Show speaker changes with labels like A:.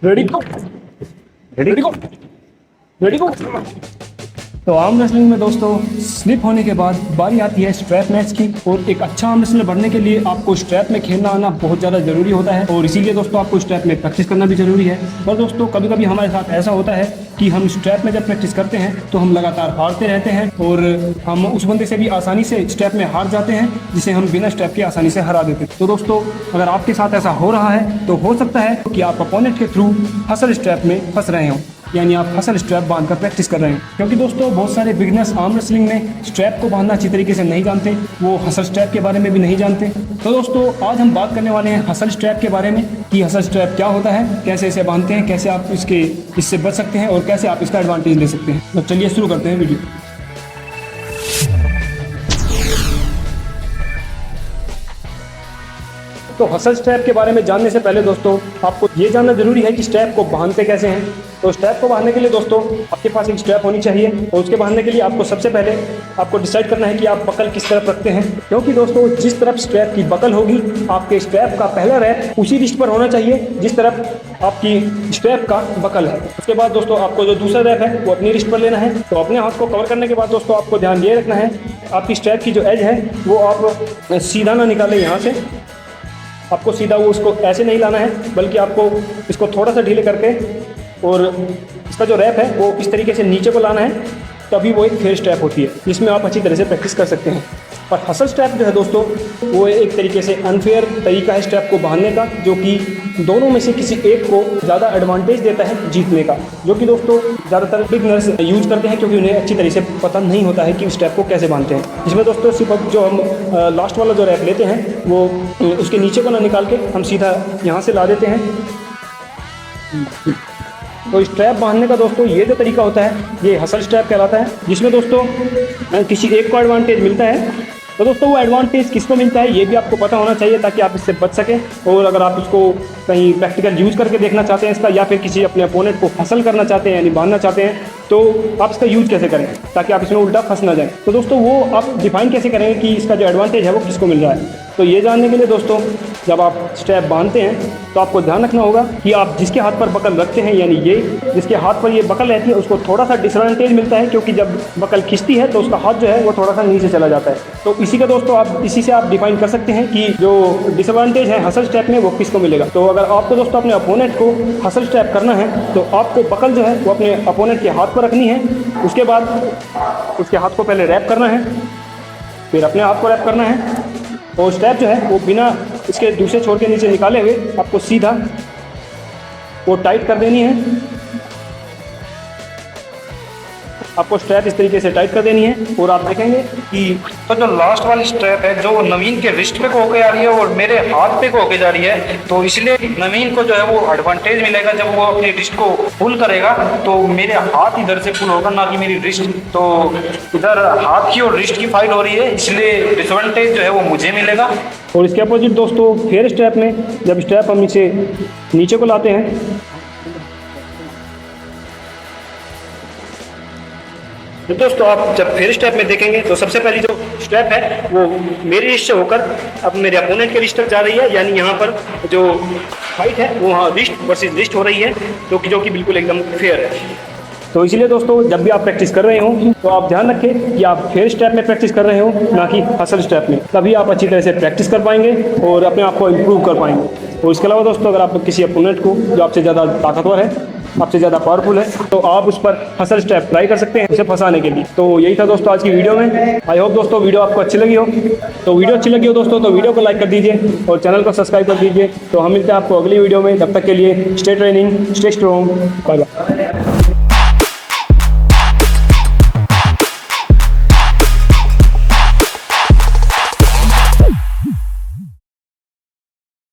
A: Ready गो, ready गो, ready गो। तो arm wrestling में दोस्तों स्लिप होने के बाद बारी आती है स्ट्रैप मैच की। और एक अच्छा आर्म रेसलर बनने के लिए आपको स्ट्रैप में खेलना आना बहुत ज़्यादा ज़रूरी होता है और इसीलिए दोस्तों आपको स्ट्रैप में प्रैक्टिस करना भी ज़रूरी है। पर दोस्तों कभी कभी हमारे साथ ऐसा होता है कि हम स्ट्रैप में जब प्रैक्टिस करते हैं तो हम लगातार हारते रहते हैं और हम उस बंदे से भी आसानी से स्ट्रैप में हार जाते हैं जिसे हम बिना स्ट्रैप के आसानी से हरा देते हैं। तो दोस्तों अगर आपके साथ ऐसा हो रहा है तो हो सकता है कि आप अपोनेंट के थ्रू हसल स्ट्रैप में फंस रहे हो, यानी आप हसल स्ट्रैप बांधकर प्रैक्टिस कर रहे हैं। क्योंकि दोस्तों बहुत सारे बिगिनर्स आर्म रेसलिंग में स्ट्रैप को बांधना अच्छी तरीके से नहीं जानते, वो हसल स्ट्रैप के बारे में भी नहीं जानते। तो दोस्तों आज हम बात करने वाले हैं हसल स्ट्रैप के बारे में कि हसल स्ट्रैप क्या होता है, कैसे इसे बांधते हैं, कैसे आप इससे बच सकते हैं और कैसे आप इसका एडवांटेज ले सकते हैं। तो चलिए शुरू करते हैं वीडियो। तो हसल स्ट्रैप के बारे में जानने से पहले दोस्तों आपको ये जानना जरूरी है कि स्ट्रैप को बांधते कैसे हैं। तो स्ट्रैप को बांधने के लिए दोस्तों आपके पास एक स्ट्रैप होनी चाहिए और उसके बांधने के लिए आपको सबसे पहले आपको डिसाइड करना है कि आप बकल किस तरफ रखते हैं। क्योंकि दोस्तों जिस तरफ स्ट्रैप की बकल होगी आपके स्ट्रैप का पहला रैप उसी रिस्ट पर होना चाहिए जिस तरफ आपकी स्ट्रैप का बकल है। उसके बाद दोस्तों आपको जो दूसरा रैप है वो अपनी रिस्ट पर लेना है। तो अपने हाथ को कवर करने के बाद दोस्तों आपको ध्यान ये रखना है आपकी स्ट्रैप की जो एज है वो आप सीधा ना निकालें यहाँ से, आपको सीधा वो उसको ऐसे नहीं लाना है बल्कि आपको इसको थोड़ा सा ढीले करके और इसका जो रैप है वो इस तरीके से नीचे को लाना है, तभी वो एक फेयर स्ट्रैप होती है जिसमें आप अच्छी तरह से प्रैक्टिस कर सकते हैं। और हसल स्ट्रैप जो है दोस्तों वो एक तरीके से अनफेयर तरीका है स्ट्रैप को बांधने का, जो कि दोनों में से किसी एक को ज़्यादा एडवांटेज देता है जीतने का, जो कि दोस्तों ज़्यादातर बिगनर्स यूज करते हैं क्योंकि उन्हें अच्छी तरह से पता नहीं होता है कि स्ट्रैप को कैसे बांधते हैं। इसमें दोस्तों सिर्फ जो हम लास्ट वाला जो रैप लेते हैं वो उसके नीचे को ना निकाल के हम सीधा यहाँ से ला देते हैं। तो स्ट्रैप बांधने का दोस्तों ये जो तरीका होता है ये हसल स्ट्रैप कहलाता है, जिसमें दोस्तों किसी एक को एडवांटेज मिलता है। तो दोस्तों वो एडवांटेज किसको मिलता है ये भी आपको पता होना चाहिए ताकि आप इससे बच सकें। और अगर आप इसको कहीं प्रैक्टिकल यूज़ करके देखना चाहते हैं इसका, या फिर किसी अपने अपोनेंट को फसल करना चाहते हैं यानी बांधना चाहते हैं, तो आप इसका यूज़ कैसे करें ताकि आप इसमें उल्टा फंस ना जाएं। तो दोस्तों वो आप डिफाइन कैसे करेंगे कि इसका जो एडवांटेज है वो किसको मिल रहा है। तो ये जानने के लिए दोस्तों जब आप स्ट्रैप बांधते हैं तो आपको ध्यान रखना होगा कि आप जिसके हाथ पर बकल रखते हैं, यानी ये जिसके हाथ पर ये बकल रहती है उसको थोड़ा सा डिसएडवांटेज मिलता है, क्योंकि जब बकल खिंचती है तो उसका हाथ जो है वो थोड़ा सा नीचे चला जाता है। तो इसी का दोस्तों इसी से आप डिफाइन कर सकते हैं कि जो डिसएडवांटेज है हसल स्ट्रैप में वो किसको मिलेगा। तो अगर आपको दोस्तों अपने अपोनेंट को हसल स्ट्रैप करना है तो आपको बकल जो है वो अपने अपोनेंट के हाथ पर रखनी है। उसके बाद उसके हाथ को पहले रैप करना है, फिर अपने हाथ को रैप करना है और स्ट्रैप जो है वो बिना इसके दूसरे छोर के नीचे निकाले हुए आपको सीधा वो टाइट कर देनी है। आपको स्ट्रैप इस तरीके से टाइट कर देनी है और आप देखेंगे कि
B: तो जो लास्ट वाली स्ट्रैप है जो नवीन के रिस्ट पे को होके आ रही है और मेरे हाथ पे को होके जा रही है, तो इसलिए नवीन को जो है वो एडवांटेज मिलेगा जब वो अपनी रिस्ट को पुल करेगा तो मेरे हाथ इधर से पुल होगा ना कि मेरी रिस्ट। तो इधर हाथ की और रिस्ट की फाइट हो रही है, इसलिए डिसएडवांटेज जो है वो मुझे मिलेगा।
A: और इसके अपोजिट दोस्तों फेयर स्ट्रैप में जब स्ट्रैप हम इसे नीचे को लाते हैं तो दोस्तों आप जब फेयर स्ट्रैप में देखेंगे तो सबसे पहली जो स्ट्रैप है वो मेरी रिस्ट से होकर अब मेरे अपोनेंट के रिस्ट तक जा रही है, यानी यहाँ पर जो फाइट है वो हाँ रिस्ट वर्सेस रिस्ट हो रही है, जो कि बिल्कुल एकदम फेयर है। तो इसीलिए दोस्तों जब भी आप प्रैक्टिस कर रहे हो तो आप ध्यान रखें कि आप फेयर स्ट्रैप में प्रैक्टिस कर रहे हो ना कि हसल स्ट्रैप में, तभी आप अच्छी तरह से प्रैक्टिस कर पाएंगे और अपने आप को इम्प्रूव कर पाएंगे। और इसके अलावा दोस्तों अगर आप किसी अपोनेंट को जो आपसे ज़्यादा ताकतवर है, आपसे ज़्यादा पावरफुल है, तो आप उस पर हसल स्ट्रैप ट्राई कर सकते हैं उसे फंसाने के लिए। तो यही था दोस्तों आज की वीडियो में। आई होप दोस्तों वीडियो आपको अच्छी लगी हो। तो वीडियो अच्छी लगी हो दोस्तों तो वीडियो को लाइक कर दीजिए और चैनल को सब्सक्राइब कर दीजिए। तो हम मिलते हैं आपको अगली वीडियो में, तब तक के लिए stay training, stay strong, bye bye.